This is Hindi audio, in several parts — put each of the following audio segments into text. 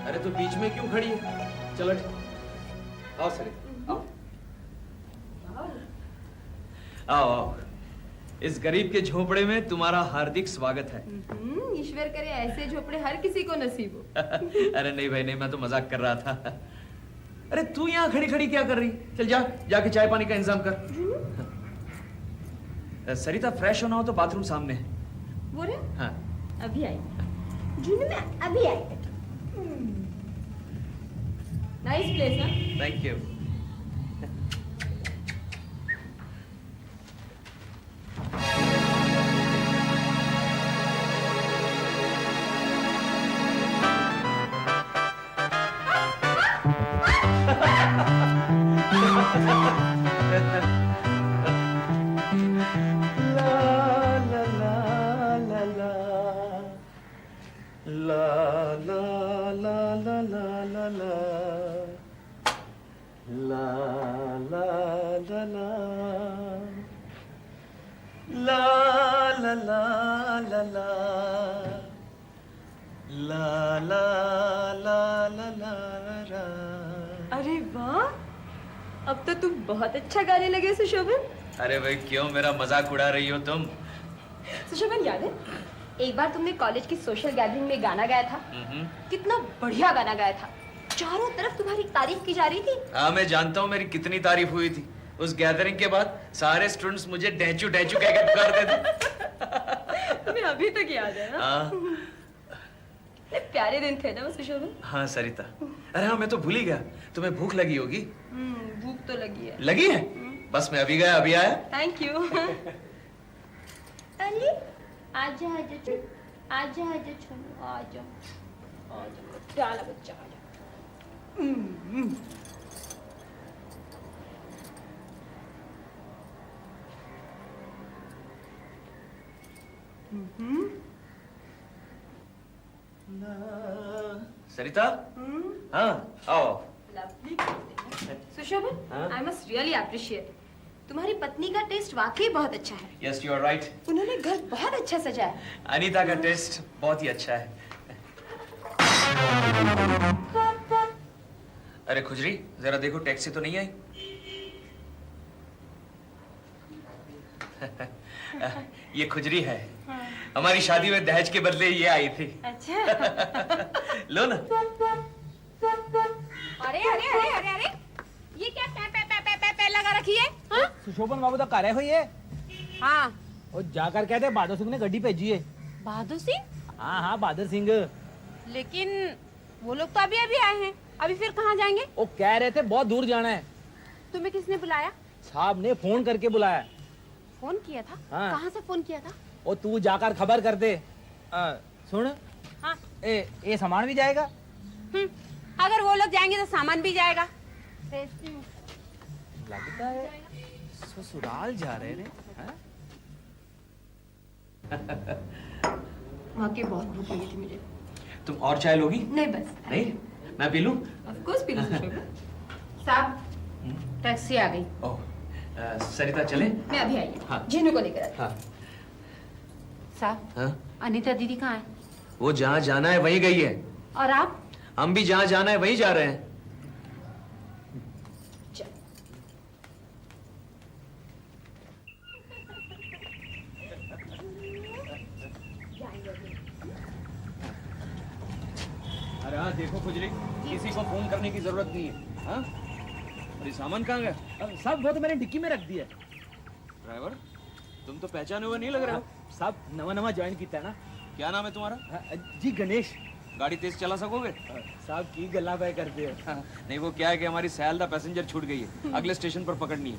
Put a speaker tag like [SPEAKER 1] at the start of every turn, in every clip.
[SPEAKER 1] अरे तो बीच में क्यों खड़ी है? चलो आओ सरिता, आओ आओ आओ। इस गरीब के झोपड़े में तुम्हारा हार्दिक स्वागत है।
[SPEAKER 2] ईश्वर करे ऐसे झोपड़े हर किसी को नसीब हो।
[SPEAKER 1] अरे नहीं भाई नहीं, मैं तो मजाक कर रहा था। अरे तू यहाँ खड़ी खड़ी क्या कर रही? चल जा, जाके चाय पानी का इंतजाम कर। सरिता फ्रेश होना हो तो बाथरूम सामने है।
[SPEAKER 2] वो रे?
[SPEAKER 1] हाँ
[SPEAKER 2] अभी आई। जुनू मैं अभी आई। नाइस प्लेस ना?
[SPEAKER 1] Thank you.
[SPEAKER 2] अरे वाह, अब तो तुम बहुत अच्छा गाने लगे सुशोभन।
[SPEAKER 1] अरे भाई क्यों मेरा मजाक उड़ा रही हो तुम?
[SPEAKER 2] सुशोभन याद है एक बार तुमने कॉलेज की सोशल गैदरिंग में गाना गाया था? कितना बढ़िया गाना गाया था, चारों तरफ तुम्हारी तारीफ की जा रही थी।
[SPEAKER 1] हाँ मैं जानता हूँ मेरी कितनी तारीफ हुई थी। उस गैदरिंग के बाद सारे स्टूडेंट्स मुझे डैचू डैचू कह के पुकारते थे।
[SPEAKER 2] तुम्हें अभी तक याद है ना?
[SPEAKER 1] हाँ
[SPEAKER 2] कितने प्यारे दिन थे ना वो सुशोभन।
[SPEAKER 1] हाँ सरिता, अरे हाँ मैं तो भूल ही गया, तुम्हें भूख लगी होगी।
[SPEAKER 2] भूख तो लगी है।
[SPEAKER 1] लगी है? बस मैं अभी गया अभी आया।
[SPEAKER 2] Thank you. अली आजा आजा छोनू, आजा आजा छोनू, आजा आजा प्यारा बच्चा आजा।
[SPEAKER 1] सरिता, हाँ आओ।
[SPEAKER 2] Lovely Sushobhan, I must really appreciate. तुम्हारी पत्नी का टेस्ट वाकई बहुत अच्छा है।
[SPEAKER 1] Yes you are right.
[SPEAKER 2] उन्होंने घर बहुत अच्छा सजाया है।
[SPEAKER 1] अनीता का टेस्ट बहुत ही अच्छा है। अरे खुजरी जरा देखो टैक्सी तो नहीं आई। ये खुजरी है। हाँ। हमारी शादी में दहेज के बदले ये आई थी।
[SPEAKER 2] अच्छा।
[SPEAKER 1] लो ना।
[SPEAKER 2] अरे अरे अरे अरे अरे ये क्या पे लगा रखी है? हाँ?
[SPEAKER 3] सुशोभन बाबू तो करे हुई है।
[SPEAKER 2] हाँ।
[SPEAKER 3] और जाकर कहते बहादुर सिंह ने गड्डी भेजी है।
[SPEAKER 2] बहादुर सिंह?
[SPEAKER 3] हाँ हाँ बहादुर सिंह।
[SPEAKER 2] लेकिन वो लोग तो अभी अभी आए हैं, अभी फिर कहाँ जाएंगे?
[SPEAKER 3] वो कह रहे थे बहुत दूर जाना है।
[SPEAKER 2] तुम्हें किसने बुलाया?
[SPEAKER 3] साहब ने फोन करके बुलाया।
[SPEAKER 2] फोन किया था?
[SPEAKER 3] हाँ।
[SPEAKER 2] कहाँ से फोन किया था?
[SPEAKER 3] और तू जाकर खबर कर दे। सुन।
[SPEAKER 2] हाँ।
[SPEAKER 3] ये सामान भी जाएगा?
[SPEAKER 2] अगर वो लोग जाएंगे तो सामान भी जाएगा।
[SPEAKER 3] लगता है ससुराल जा रहे हैं।
[SPEAKER 2] वाकई बहुत भूख लगी थी मुझे।
[SPEAKER 1] तुम और चाय लोगी?
[SPEAKER 2] नहीं बस।
[SPEAKER 1] नहीं मैं पी लूं?
[SPEAKER 2] ऑफ कोर्स पी लूं। साहब टैक्सी आ गई।
[SPEAKER 1] ओह सरिता चले?
[SPEAKER 2] मैं अभी आई।
[SPEAKER 1] हाँ।
[SPEAKER 2] जीनू को लेकर आई।
[SPEAKER 1] हाँ।
[SPEAKER 2] साहब
[SPEAKER 1] हाँ?
[SPEAKER 2] अनीता दीदी कहाँ है?
[SPEAKER 1] वो जहाँ जाना है वहीं गई है।
[SPEAKER 2] और आप?
[SPEAKER 1] हम भी जहाँ जाना है वहीं जा रहे हैं। अरे हाँ देखो खुजरी, किसी को फोन करने की जरूरत नहीं है। हाँ? और ये सामान कहाँ गया?
[SPEAKER 3] सब वो तो मैंने डिक्की में रख दिया।
[SPEAKER 1] ड्राइवर तुम तो पहचाने हुए नहीं लग रहे हो।
[SPEAKER 3] सब नवा नवा ज्वाइन किया है ना।
[SPEAKER 1] क्या नाम है तुम्हारा?
[SPEAKER 3] जी गणेश।
[SPEAKER 1] गाड़ी तेज चला सकोगे?
[SPEAKER 3] साहब की गला पे करते हैं।
[SPEAKER 1] हाँ, नहीं वो क्या है कि हमारी सैलदा पैसेंजर छूट गई है, अगले स्टेशन पर पकड़नी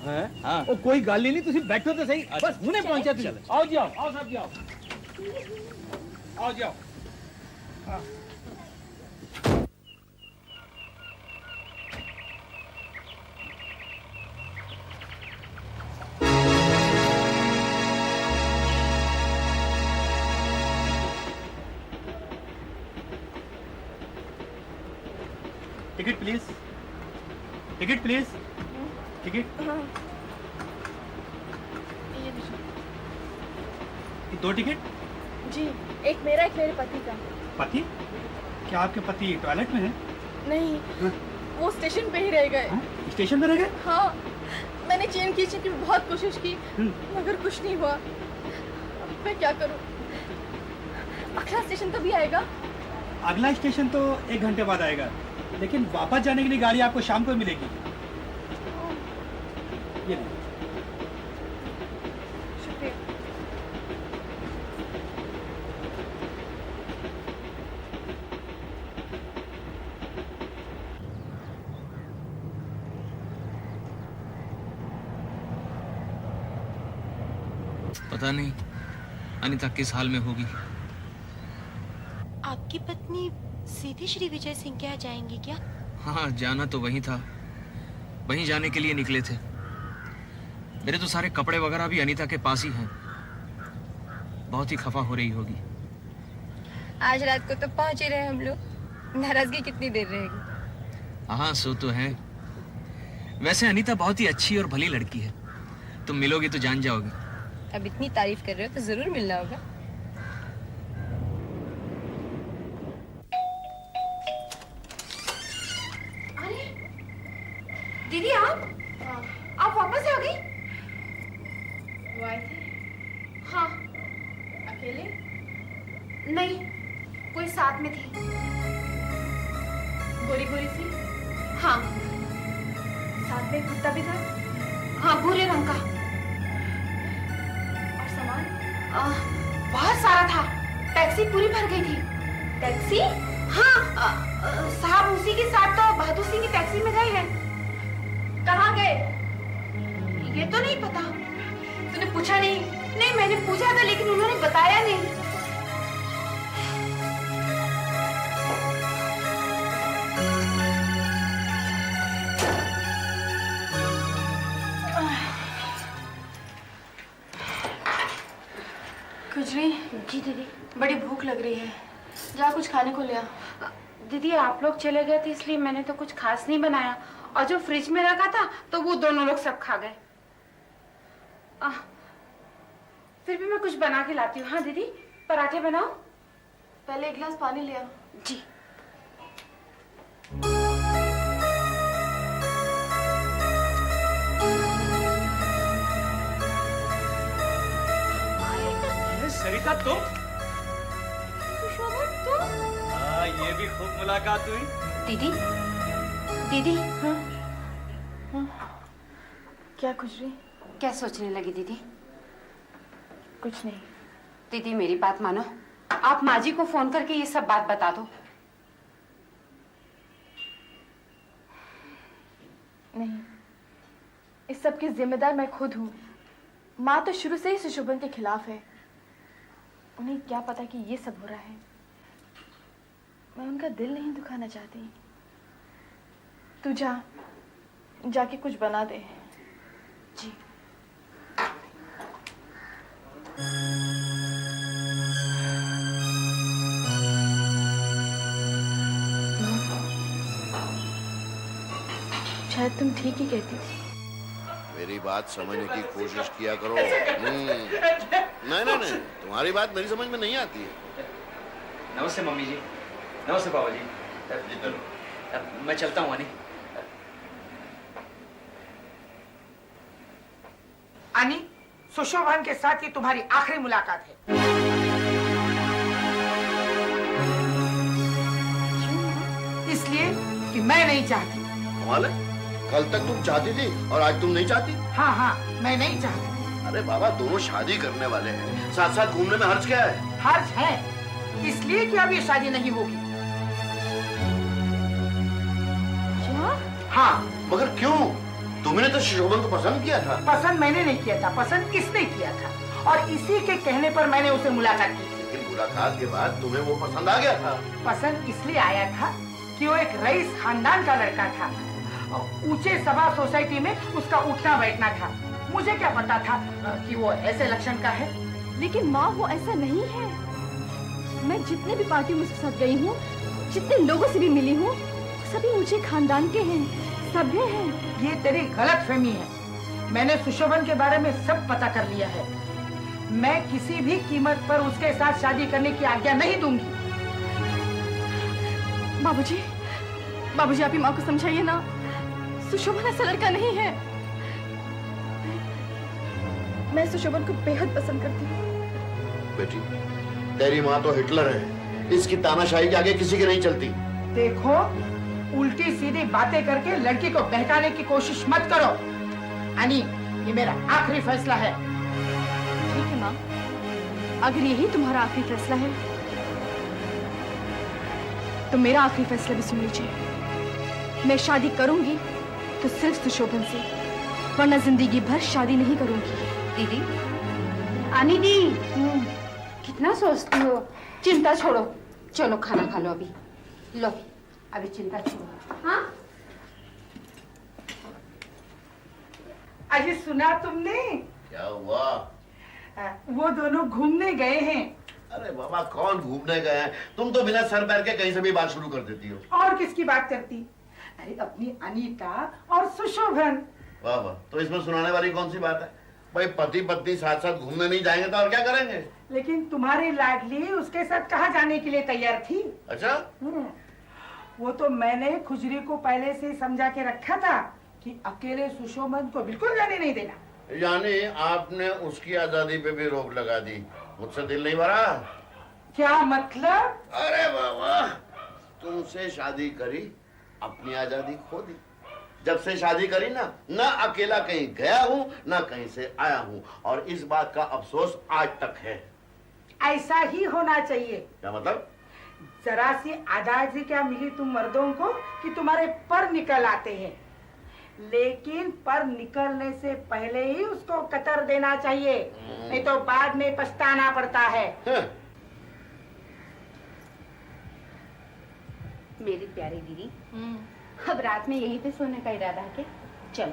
[SPEAKER 1] है। हाँ।
[SPEAKER 3] ओ कोई गल ही नहीं, तुसी बैठो तो सही।
[SPEAKER 1] अच्छा।
[SPEAKER 3] बस हुने पहुंचा तुसी। आओ जी आओ, आओ साहब जी आओ। आओ जी आओ। Ticket please, ticket please, ticket.
[SPEAKER 4] दो टिकट?
[SPEAKER 2] जी, एक मेरा एक मेरे पति का।
[SPEAKER 4] पति?
[SPEAKER 3] क्या आपके पति टॉयलेट में है?
[SPEAKER 4] नहीं,
[SPEAKER 3] हाँ?
[SPEAKER 4] वो स्टेशन पे ही रह गए।
[SPEAKER 3] हाँ? स्टेशन पे रह गए?
[SPEAKER 4] हाँ, मैंने चेन खींचने की बहुत कोशिश की मगर कुछ नहीं हुआ। अब मैं क्या करूं? अगला स्टेशन कभी आएगा?
[SPEAKER 3] अगला स्टेशन तो 1 घंटे बाद आएगा, लेकिन वापस जाने के लिए गाड़ी आपको शाम को मिलेगी। ये लीजिए।
[SPEAKER 4] शुक्रिया।
[SPEAKER 1] पता नहीं अनीता किस हाल में होगी।
[SPEAKER 5] आपकी पत्नी सीधे श्री विजय सिंह के यहाँ जाएंगी क्या?
[SPEAKER 1] हाँ, जाना तो वहीं था, वहीं जाने के लिए निकले थे। मेरे तो सारे कपड़े वगैरह भी अनीता के पास ही हैं। बहुत ही खफा हो रही होगी।
[SPEAKER 2] आज रात को तो पहुंच ही रहे हम लोग। नाराजगी कितनी देर रहेगी?
[SPEAKER 1] हाँ, सो तो है। वैसे अनीता बहुत ही अच्छी और भली लड़की है। तुम मिलोगी तो जान जाओगी।
[SPEAKER 2] अब इतनी तारीफ कर रहे हो तो जरूर मिलना होगा। अरे दीदी, आप वापस आ गई?
[SPEAKER 4] वो आए थे?
[SPEAKER 2] हाँ।
[SPEAKER 4] अकेले?
[SPEAKER 2] नहीं, कोई साथ में थी।
[SPEAKER 4] गोरी गोरी सी?
[SPEAKER 2] हाँ।
[SPEAKER 4] साथ में कुत्ता भी था?
[SPEAKER 2] हाँ, भूरे रंग का।
[SPEAKER 4] और सामान?
[SPEAKER 2] बहुत सारा था। टैक्सी पूरी भर गई थी।
[SPEAKER 4] टैक्सी?
[SPEAKER 2] हाँ, साहब उसी के साथ तो बहादुर सिंह की टैक्सी में गए हैं।
[SPEAKER 4] कहाँ गए?
[SPEAKER 2] ये तो नहीं पता। तूने पूछा नहीं? नहीं, मैंने पूछा था लेकिन उन्होंने बताया नहीं।
[SPEAKER 4] गुजरी,
[SPEAKER 2] जी दीदी।
[SPEAKER 4] बड़ी भूख लग रही है, जा कुछ खाने को ले आ।
[SPEAKER 6] दीदी, आप लोग चले गए थे इसलिए मैंने तो कुछ खास नहीं बनाया, और जो फ्रिज में रखा था तो वो दोनों लोग सब खा गए। फिर भी मैं कुछ बना के लाती हूँ। हाँ दीदी, पराठे बनाओ।
[SPEAKER 4] पहले एक गिलास पानी ले आ।
[SPEAKER 6] जी।
[SPEAKER 3] सरिता, तुम?
[SPEAKER 2] सुशोभन, तुम?
[SPEAKER 3] हाँ, ये भी खूब मुलाकात हुई।
[SPEAKER 2] दीदी, दीदी।
[SPEAKER 4] क्या गुजरी?
[SPEAKER 6] क्या सोचने लगी दीदी?
[SPEAKER 4] कुछ नहीं।
[SPEAKER 6] दीदी मेरी बात मानो, आप माँ जी को फोन करके ये सब बात बता दो।
[SPEAKER 4] नहीं, इस सब की जिम्मेदार मैं खुद हूँ। माँ तो शुरू से ही सुशोभन के खिलाफ है। उन्हें क्या पता कि ये सब हो रहा है। मैं उनका दिल नहीं दुखाना चाहती। तू जाके कुछ बना दे।
[SPEAKER 6] जी।
[SPEAKER 4] शायद तुम ठीक ही कहती थी।
[SPEAKER 7] मेरी बात समझने की कोशिश किया करो। नहीं नहीं नहीं, तुम्हारी बात मेरी समझ में नहीं आती है।
[SPEAKER 1] नमस्ते मम्मी जी। नमस्ते पापा जी। मैं चलता हूँ।
[SPEAKER 8] अनी, सुशोभन के साथ ये तुम्हारी आखिरी मुलाकात है। इसलिए कि मैं नहीं चाहती।
[SPEAKER 7] कमाल है, कल तक तुम चाहती थी और आज तुम नहीं चाहती।
[SPEAKER 8] हाँ हाँ, मैं नहीं चाहती।
[SPEAKER 7] अरे बाबा, दोनों शादी करने वाले हैं, साथ साथ घूमने में हर्ज क्या है?
[SPEAKER 8] हर्ज है इसलिए कि अब ये शादी नहीं होगी।
[SPEAKER 4] क्या?
[SPEAKER 8] हाँ।
[SPEAKER 7] मगर क्यों? तुमने तो सुशोभन को पसंद किया था।
[SPEAKER 8] पसंद मैंने नहीं किया था, पसंद इसने किया था, और इसी के कहने पर मैंने उसे मुलाकात की थी।
[SPEAKER 7] लेकिन मुलाकात के बाद तुम्हें वो पसंद आ गया था।
[SPEAKER 8] पसंद इसलिए आया था कि वो एक रईस खानदान का लड़का था, और ऊंचे सभा सोसाइटी में उसका उठना बैठना था। मुझे क्या पता था कि वो ऐसे लक्षण का है।
[SPEAKER 4] लेकिन माँ, वो ऐसा नहीं है। मैं जितने भी पार्टी में उसके साथ गई हूँ, जितने लोगों से भी मिली हूँ, सभी ऊंचे खानदान के हैं, सभ्य हैं।
[SPEAKER 8] ये तेरी गलतफहमी है। मैंने सुशोभन के बारे में सब पता कर लिया है। मैं किसी भी कीमत पर उसके साथ शादी करने की आज्ञा नहीं दूंगी।
[SPEAKER 4] बाबूजी, बाबूजी आप ही माँ को समझाइए ना, सुशोभन ऐसा लड़का नहीं है। मैं सुशोभन को बेहद पसंद करती हूँ।
[SPEAKER 7] बेटी, तेरी माँ तो हिटलर है, इसकी तानाशाही के आगे किसी की नहीं चलती।
[SPEAKER 8] देखो, उल्टी सीधी बातें करके लड़की को बहकाने की कोशिश मत करो। अनी, ये मेरा आखिरी फैसला है।
[SPEAKER 4] ठीक है माँ, अगर यही तुम्हारा आखिरी फैसला है तो मेरा आखिरी फैसला भी सुन लीजिए। मैं शादी करूंगी तो सिर्फ सुशोभन से, वरना जिंदगी भर शादी नहीं करूंगी।
[SPEAKER 6] दीदी, आनी दी, कितना सोचती हो? चिंता छोड़ो, चलो खाना खा लो। अभी लो, अभी चिंता छोड़ो। हाँ,
[SPEAKER 8] अजी सुना तुमने?
[SPEAKER 7] क्या हुआ?
[SPEAKER 8] वो दोनों घूमने गए हैं।
[SPEAKER 7] अरे बाबा, कौन घूमने गए हैं? तुम तो बिना सर पैर के कहीं से भी बात शुरू कर देती हो।
[SPEAKER 8] और किसकी बात करती? अरे अपनी अनीता और सुशोभन।
[SPEAKER 7] वाह वाह, तो इसमें सुनाने वाली कौन सी बात है? भाई पति पत्नी साथ साथ घूमने नहीं जाएंगे तो और क्या करेंगे?
[SPEAKER 8] लेकिन तुम्हारी लाडली उसके साथ कहाँ जाने के लिए तैयार थी?
[SPEAKER 7] अच्छा,
[SPEAKER 8] वो तो मैंने खुजरी को पहले से ही समझा के रखा था कि अकेले सुशोभन को बिल्कुल जाने नहीं देना।
[SPEAKER 7] यानी आपने उसकी आजादी पे भी रोक लगा दी। मुझसे दिल नहीं भरा?
[SPEAKER 8] क्या मतलब?
[SPEAKER 7] अरे बाबा, तुमसे शादी करी, अपनी आजादी खो दी। जब से शादी करी ना अकेला कहीं गया हूँ, ना कहीं से आया हूँ, और इस बात का अफसोस आज तक है।
[SPEAKER 8] ऐसा ही होना चाहिए।
[SPEAKER 7] क्या मतलब?
[SPEAKER 8] जरा सी आजादी क्या मिली तुम मर्दों को कि तुम्हारे पर निकल आते हैं, लेकिन पर निकलने से पहले ही उसको कतर देना चाहिए, नहीं तो बाद में पछताना पड़ता है।
[SPEAKER 6] मेरी प्यारी दीदी, अब रात में यहीं पे सोने का इरादा है क्या? चलो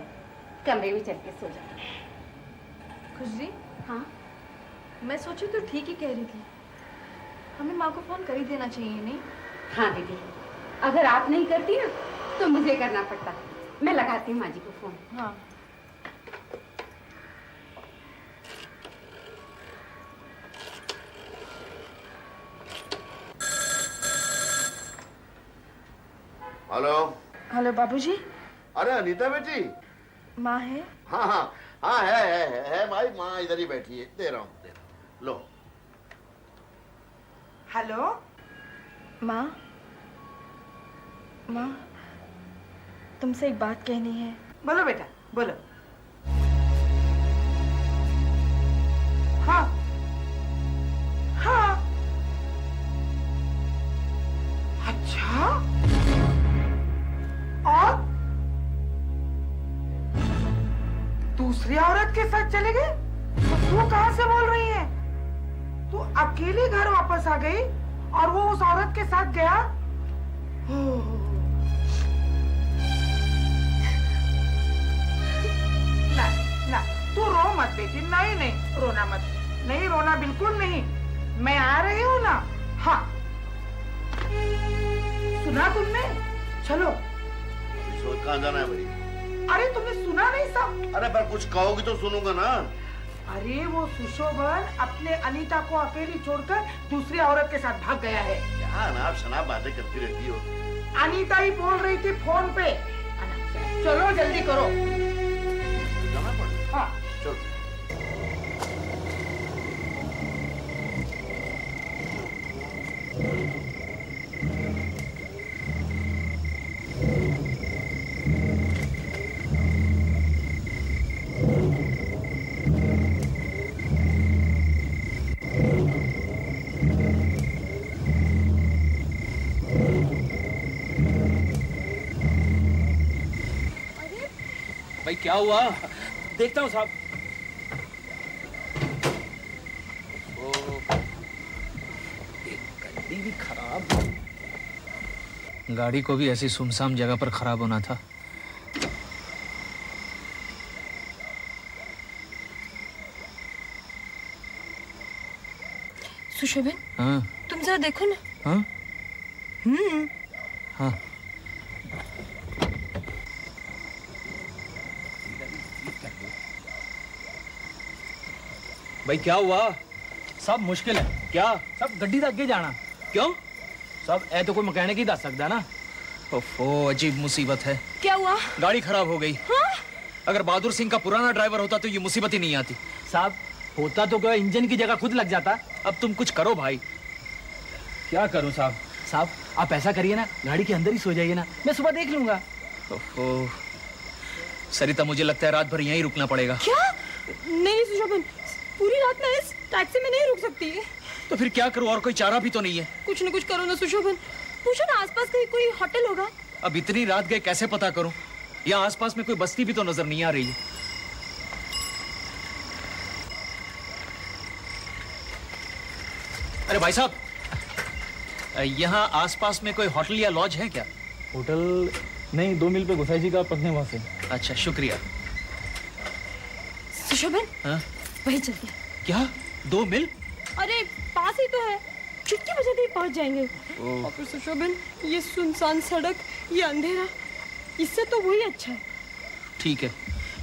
[SPEAKER 6] कमरे में चल के सो जाओ।
[SPEAKER 4] खुजरी,
[SPEAKER 6] हाँ,
[SPEAKER 4] मैं सोची तो ठीक ही कह रही थी, हमें माँ को फोन कर ही देना चाहिए नहीं?
[SPEAKER 6] हाँ दीदी, अगर आप नहीं करती ना तो मुझे करना पड़ता। मैं लगाती हूँ माँ जी को फोन।
[SPEAKER 4] हाँ।
[SPEAKER 7] हेलो।
[SPEAKER 4] हेलो बाबूजी।
[SPEAKER 7] अरे अनीता बेटी।
[SPEAKER 4] माँ है?
[SPEAKER 7] हाँ हाँ हाँ, है भाई, माँ इधर ही बैठी है, दे रहा हूँ। लो।
[SPEAKER 8] हेलो
[SPEAKER 4] माँ, माँ तुमसे एक बात कहनी है।
[SPEAKER 8] बोलो बेटा, बोलो। हाँ हाँ, अच्छा, और दूसरी औरत के साथ चले गए? तो तू कहाँ से बोल रही है? तू अकेले घर वापस आ गई और वो उस औरत के साथ गया? ना ना, तू रो मत बेटी। नहीं नहीं, रोना मत। नहीं रोना, बिल्कुल नहीं। मैं आ रही हूँ ना। हाँ, सुना तुमने? चलो।
[SPEAKER 7] सोच कहाँ जाना है भाई?
[SPEAKER 8] अरे तुमने सुना नहीं सब?
[SPEAKER 7] अरे पर कुछ कहोगी तो सुनूंगा ना।
[SPEAKER 8] अरे वो सुशोभन अपने अनीता को अकेली छोड़कर दूसरी औरत के साथ भाग गया है।
[SPEAKER 7] क्या अनाप शनाप बातें करती रहती हो?
[SPEAKER 8] अनीता ही बोल रही थी फोन पे। चलो जल्दी करो।
[SPEAKER 7] जाना पड़ा?
[SPEAKER 8] हाँ
[SPEAKER 7] चलो।
[SPEAKER 1] भाई क्या हुआ? देखता हूँ साहब। गाड़ी भी खराब। गाड़ी को भी ऐसी सुनसान जगह पर खराब होना था।
[SPEAKER 4] सुशोभन,
[SPEAKER 1] हाँ
[SPEAKER 4] तुम जरा देखो ना।
[SPEAKER 1] हाँ हाँ। भाई क्या हुआ?
[SPEAKER 3] सब मुश्किल है।
[SPEAKER 1] क्या?
[SPEAKER 3] सब गड्डी तक आगे जाना।
[SPEAKER 1] क्यों?
[SPEAKER 9] सब ए तो कोई मैकेनिक ही दस सकता ना।
[SPEAKER 1] ओफो, अजीब मुसीबत है।
[SPEAKER 2] क्या हुआ?
[SPEAKER 1] गाड़ी खराब हो गई।
[SPEAKER 2] हाँ?
[SPEAKER 1] अगर बहादुर सिंह का पुराना ड्राइवर होता तो ये मुसीबत ही नहीं आती।
[SPEAKER 9] साहब होता तो क्या इंजन की जगह खुद लग जाता।
[SPEAKER 1] अब तुम कुछ करो भाई।
[SPEAKER 9] क्या करूं साहब? साहब आप ऐसा करिए ना, गाड़ी के अंदर ही सो जाइए ना, मैं सुबह देख लूंगा।
[SPEAKER 1] ओफो सरिता, मुझे लगता है रात भर यहीं रुकना पड़ेगा।
[SPEAKER 2] क्या? नहीं सुशोभन, पूरी रात मैं इस टैक्सी में नहीं रुक सकती।
[SPEAKER 1] तो फिर क्या करूं? और कोई चारा भी तो नहीं है।
[SPEAKER 2] कुछ न कुछ करो ना सुशोभन। पूछो ना आसपास कहीं कोई होटल होगा।
[SPEAKER 1] अब इतनी रात गए कैसे पता करूं? यहाँ आसपास में कोई बस्ती भी तो नजर नहीं आ रही है। अरे भाई साहब, यहाँ आसपास में कोई होटल या लॉज है क्या?
[SPEAKER 9] होटल नहीं, 2 मील पे गोसाई जी का पत्नी वहां से।
[SPEAKER 1] अच्छा शुक्रिया।
[SPEAKER 2] सुशोभन,
[SPEAKER 1] हाँ?
[SPEAKER 2] वही चलते हैं।
[SPEAKER 1] क्या 2 मील?
[SPEAKER 2] अरे पास ही तो है, चुटकी बजाते ही पहुंच जाएंगे। और फिर सुशोभन, ये सुनसान सड़क, ये अंधेरा, इससे तो वही अच्छा है।
[SPEAKER 1] ठीक है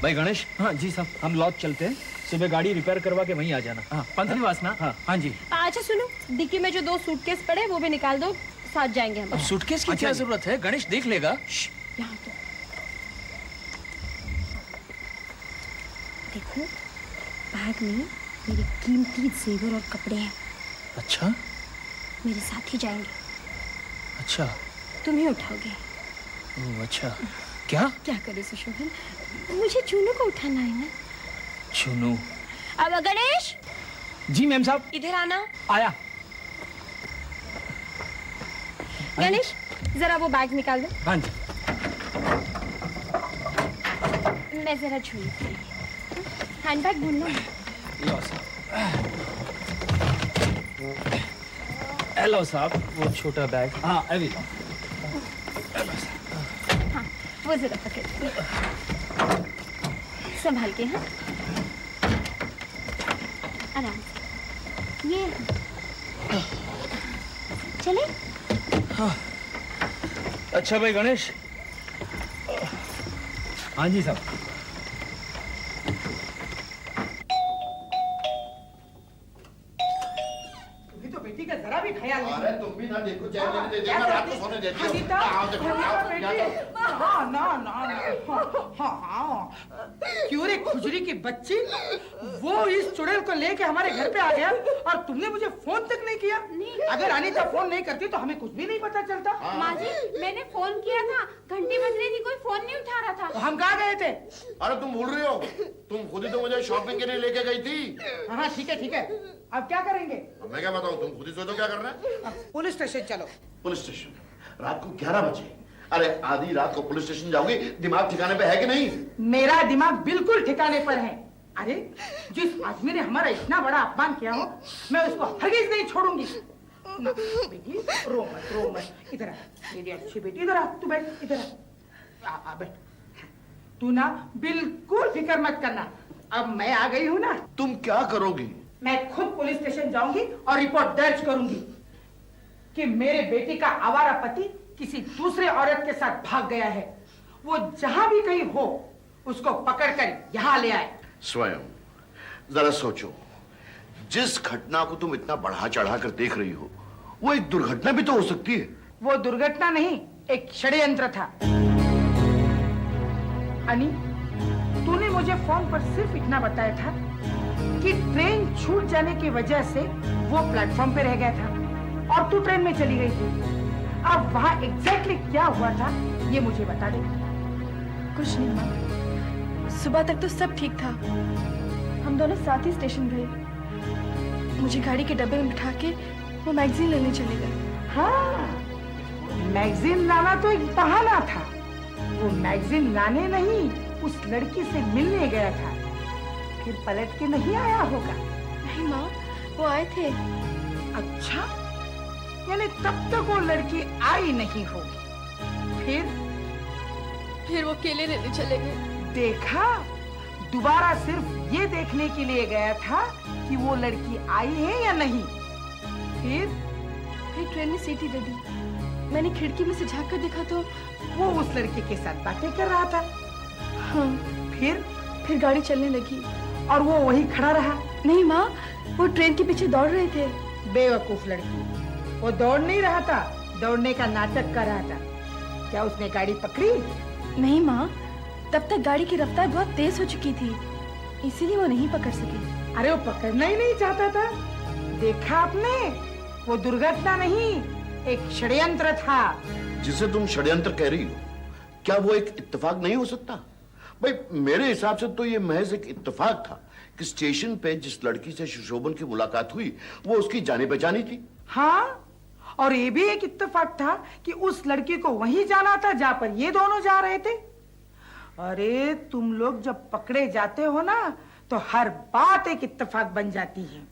[SPEAKER 1] भाई गणेश।
[SPEAKER 9] हाँ जी साहब, हम लॉज चलते हैं,
[SPEAKER 1] सुबह गाड़ी रिपेयर करवा के वहीं आ जाना।
[SPEAKER 9] हाँ पंथलीवास ना।
[SPEAKER 1] हाँ।
[SPEAKER 9] हाँ जी।
[SPEAKER 2] अच्छा सुनो, डिक्की में जो 2 सूटकेस पड़े वो भी निकाल दो, साथ जाएंगे हम।
[SPEAKER 1] अब सूटकेस की
[SPEAKER 9] अच्छा
[SPEAKER 1] क्या
[SPEAKER 9] जी।
[SPEAKER 1] जरूरत है? गणेश देख लेगा।
[SPEAKER 2] यहाँ तो देखो, बैग में मेरे कीमती जेवर और कपड़े हैं।
[SPEAKER 1] अच्छा
[SPEAKER 2] मेरे साथ ही जाएंगे।
[SPEAKER 1] अच्छा।
[SPEAKER 2] तुम ही उठाओगे।
[SPEAKER 1] ओह अच्छा। क्या?
[SPEAKER 2] क्या करे सुशोभन, मुझे चूनू को उठाना है ना।
[SPEAKER 1] चुनू।
[SPEAKER 2] अब गणेश
[SPEAKER 9] जी मैम साहब।
[SPEAKER 2] इधर आना।
[SPEAKER 9] आया।
[SPEAKER 2] गणेश जरा वो बैग निकाल दो।
[SPEAKER 9] हाँ जी।
[SPEAKER 2] मैं जरा छू लेती हूँ। हैंडबैग भूल लो।
[SPEAKER 9] लो साहब। हेलो साहब, वो छोटा बैग। हाँ अभी लो।
[SPEAKER 2] हाँ वो जरा पकड़ संभाल के। हाँ आराम से, ये चले।
[SPEAKER 1] अच्छा भाई गणेश।
[SPEAKER 9] हाँ जी साहब।
[SPEAKER 8] तुम्हें तो बेटी का जरा भी ख्याल नहीं।
[SPEAKER 7] अरे तुम भी ना देखो, चैन लेने दे
[SPEAKER 8] क्या
[SPEAKER 7] देना, रात को
[SPEAKER 8] करती?
[SPEAKER 7] सोने देती हो।
[SPEAKER 8] अनीता,
[SPEAKER 7] आओ देखो,
[SPEAKER 8] अनीता
[SPEAKER 7] आओ,
[SPEAKER 8] बेटी।
[SPEAKER 7] यहाँ तो-
[SPEAKER 8] हाँ, ना ना ना, हाँ। क्यों रे खुजरी की बच्ची, वो इस चुड़ैल को लेके हमारे घर पे आ गया और तुमने मुझे फोन तक नहीं किया। अगर अनीता फोन नहीं करती तो हमें कुछ भी नहीं पता चलता।
[SPEAKER 6] माँ जी, मैंने फोन किया था, घंटी बज रही थी, कोई फोन नहीं उठा रहा था।
[SPEAKER 8] तो हम कहाँ गए थे?
[SPEAKER 7] अरे तुम भूल रही हो, तुम खुद ही तो मुझे शॉपिंग के लिए लेके गई थी।
[SPEAKER 8] हाँ ठीक है ठीक है, अब क्या करेंगे?
[SPEAKER 7] अब मैं क्या बताऊं, तुम खुद ही सोचो क्या करना है।
[SPEAKER 8] पुलिस स्टेशन चलो।
[SPEAKER 7] Police station? रात को 11 बजे? अरे आधी रात को पुलिस स्टेशन जाओगी? दिमाग ठिकाने पे है कि नहीं?
[SPEAKER 8] मेरा दिमाग बिल्कुल ठिकाने पर है। अरे जिस आदमी ने हमारा इतना बड़ा अपमान किया हो, मैं उसको हरगिज नहीं छोड़ूंगी। ना, बेटी रो मत, इधर आ मेरी अच्छी बेटी, इधर आ, तू बैठ, इधर आ बैठ। तू ना बिल्कुल फिक्र मत करना, अब मैं आ गई हूँ ना।
[SPEAKER 7] तुम क्या करोगी?
[SPEAKER 8] मैं खुद पुलिस स्टेशन जाऊंगी और रिपोर्ट दर्ज करूंगी कि मेरे बेटे का आवारा पति किसी दूसरे औरत के साथ भाग गया है। वो जहां भी कहीं हो, उसको पकड़कर यहाँ ले आए।
[SPEAKER 7] स्वयं जरा सोचो, जिस घटना को तुम इतना बढ़ा चढ़ा कर देख रही हो, वो एक दुर्घटना भी तो हो सकती है।
[SPEAKER 8] वो दुर्घटना नहीं, एक षड्यंत्र था। अनी, तूने मुझे फोन पर सिर्फ इतना बताया था कि ट्रेन छूट जाने की वजह से वो प्लेटफॉर्म पे रह गया था और तू ट्रेन में चली गई थी। अब वहां एग्जैक्टली क्या हुआ था, ये मुझे बता दे।
[SPEAKER 4] कुछ नहीं माँ, सुबह तक तो सब ठीक था। हम दोनों साथ ही स्टेशन गए। मुझे गाड़ी के डब्बे में बिठा के वो मैगजीन लेने चले गए।
[SPEAKER 8] हाँ, मैगजीन लाना तो एक बहाना था। वो मैगजीन लाने नहीं, उस लड़की से मिलने गया था। फिर पलट के नहीं आया होगा।
[SPEAKER 4] नहीं माँ, वो आए थे।
[SPEAKER 8] अच्छा, यानी तब तक वो लड़की आई नहीं होगी।
[SPEAKER 4] फिर वो केले लेने चले गए।
[SPEAKER 8] देखा, दोबारा सिर्फ ये देखने के लिए गया था कि वो लड़की आई है या नहीं।
[SPEAKER 4] फिर ट्रेन ने सीटी दे दी। मैंने खिड़की में से झांक कर देखा तो
[SPEAKER 8] वो उस लड़के के साथ बातें कर रहा था।
[SPEAKER 4] हाँ।
[SPEAKER 8] फिर
[SPEAKER 4] गाड़ी चलने लगी
[SPEAKER 8] और वो वहीं खड़ा रहा।
[SPEAKER 4] नहीं माँ, वो ट्रेन के पीछे दौड़ रहे थे।
[SPEAKER 8] बेवकूफ लड़की, वो दौड़ नहीं रहा था, दौड़ने का नाटक कर रहा था। क्या उसने गाड़ी पकड़ी?
[SPEAKER 4] नहीं माँ, तब तक गाड़ी की रफ्तार बहुत तेज हो चुकी थी, इसीलिए वो नहीं पकड़ सकी।
[SPEAKER 8] अरे वो पकड़ना ही नहीं चाहता था। देखा आपने, वो दुर्घटना नहीं, एक षड्यंत्र था।
[SPEAKER 7] जिसे तुम षड्यंत्र कह रही हो, क्या वो एक इत्तेफाक नहीं हो सकता? भाई मेरे हिसाब से तो ये महज एक इत्तेफाक था कि स्टेशन पे जिस लड़की से सुशोभन की मुलाकात हुई वो उसकी जानी पहचानी थी।
[SPEAKER 8] हाँ, और ये भी एक इत्तेफाक था कि उस लड़की को वहीं जाना था जहां पर ये दोनों जा रहे थे। अरे तुम लोग जब पकड़े जाते हो ना तो हर बात एक इत्तेफाक बन जाती है।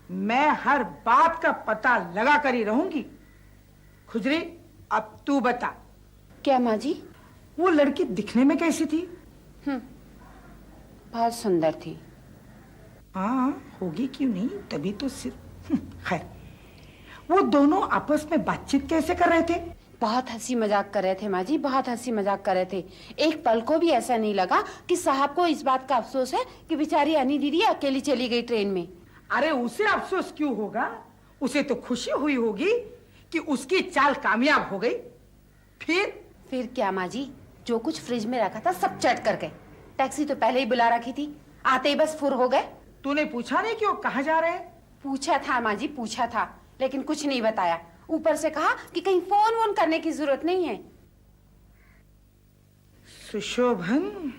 [SPEAKER 8] मैं हर बात का पता लगा कर ही रहूंगी। खुजरी, अब तू बता।
[SPEAKER 6] क्या माँ जी?
[SPEAKER 8] वो लड़की दिखने में कैसी थी?
[SPEAKER 6] बहुत सुंदर थी।
[SPEAKER 8] हाँ, होगी क्यों नहीं, तभी तो सिर्फ। खैर, वो दोनों आपस में बातचीत कैसे कर रहे थे?
[SPEAKER 6] बहुत हंसी मजाक कर रहे थे माँ जी, बहुत हंसी मजाक कर रहे थे। एक पल को भी ऐसा नहीं लगा कि साहब को इस बात का अफसोस है कि बेचारी अनी दीदी अकेली चली गई ट्रेन में।
[SPEAKER 8] अरे उसे अफसोस क्यों होगा, उसे तो खुशी हुई होगी कि उसकी चाल कामयाब हो गई। फिर
[SPEAKER 6] क्या माँ जी, जो कुछ फ्रिज में रखा था सब चट कर गए। टैक्सी तो पहले ही बुला रखी थी, आते ही बस फुर हो गए।
[SPEAKER 8] तूने पूछा नहीं कि वो कहाँ जा रहे हैं?
[SPEAKER 6] पूछा था माँ जी, पूछा था, लेकिन कुछ नहीं बताया। ऊपर से कहा कि कहीं फोन वोन करने की जरूरत नहीं है।
[SPEAKER 8] सुशोभन,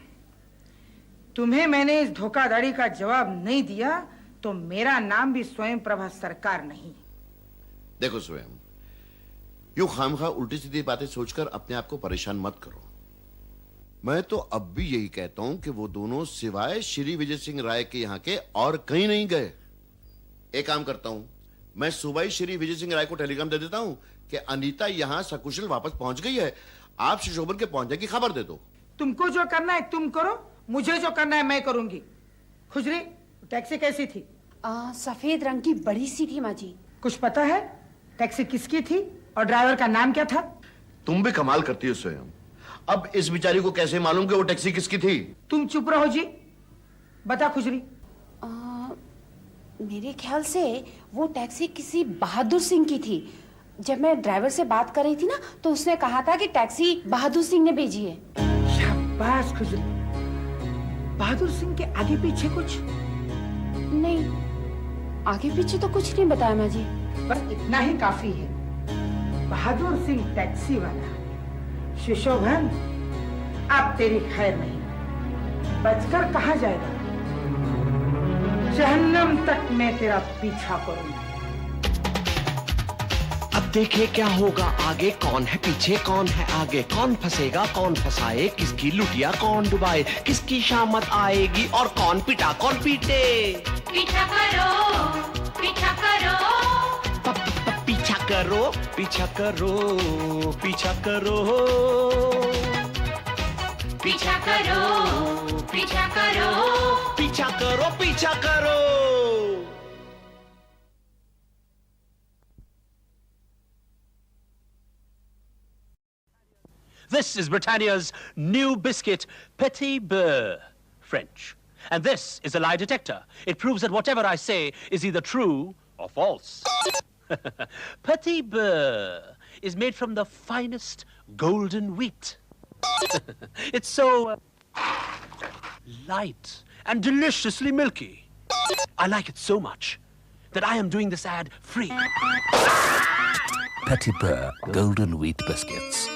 [SPEAKER 8] तुम्हें मैंने इस धोखाधड़ी का जवाब नहीं दिया तो मेरा नाम भी स्वयं प्रभा सरकार नहीं।
[SPEAKER 7] देखो स्वयं, यूं खामखा उल्टी सीधी बातें सोचकर अपने आप को परेशान मत करो। मैं तो अब भी यही कहता हूं कि वो दोनों सिवाय श्री विजय सिंह राय के यहाँ के और कहीं नहीं गए। एक काम करता हूं, मैं सुबह ही श्री विजय सिंह राय को टेलीग्राम दे देता हूं कि अनीता यहाँ सकुशल वापस पहुंच गई है, आप सुशोभन के पहुंचने की खबर दे दो।
[SPEAKER 8] तुमको जो करना है तुम करो, मुझे जो करना है मैं करूंगी। खुजरी, टैक्सी कैसी थी?
[SPEAKER 6] सफेद रंग की बड़ी सी थी माँ जी।
[SPEAKER 8] कुछ पता है टैक्सी किसकी थी और ड्राइवर का नाम क्या था?
[SPEAKER 7] तुम भी कमाल करती हो स्वयं। अब इस बेचारी को कैसे मालूम कि वो टैक्सी किसकी थी?
[SPEAKER 8] तुम चुप रहो जी। बता खुजरी।
[SPEAKER 6] मेरे ख्याल से वो टैक्सी किसी बहादुर सिंह की थी। जब मैं ड्राइवर से बात कर रही थी ना तो उसने कहा था कि टैक्सी बहादुर सिंह ने भेजी है।
[SPEAKER 8] शाबाश खुजरी। बहादुर सिंह के आगे पीछे कुछ
[SPEAKER 6] नहीं, आगे पीछे तो कुछ नहीं बताया माँ जी।
[SPEAKER 8] बस इतना ही काफी है। बहादुर सिंह टैक्सी वाला। सुशोभन, अब तेरी खैर नहीं, बचकर कहाँ जाएगा? जहन्नम तक मैं तेरा पीछा करूंगा।
[SPEAKER 10] अब देखे क्या होगा आगे, कौन है पीछे कौन है आगे, कौन फंसेगा कौन फंसाए, किसकी लुटिया कौन डुबाए, किसकी शामत आएगी और कौन पिटा कौन पीटे।
[SPEAKER 5] पीछा करो, पीछा करो,
[SPEAKER 10] पीछा करो, पीछा करो, पीछा करो,
[SPEAKER 5] पीछा करो, पीछा करो,
[SPEAKER 10] पीछा करो, पीछा करो।
[SPEAKER 11] This is Britannia's new biscuit, Petit Beurre, French. And this is a lie detector. It proves that whatever I say is either true or false. Petit Beurre is made from the finest golden wheat. It's so light and deliciously milky. I like it so much that I am doing this ad free.
[SPEAKER 12] Petit Beurre Golden Wheat Biscuits.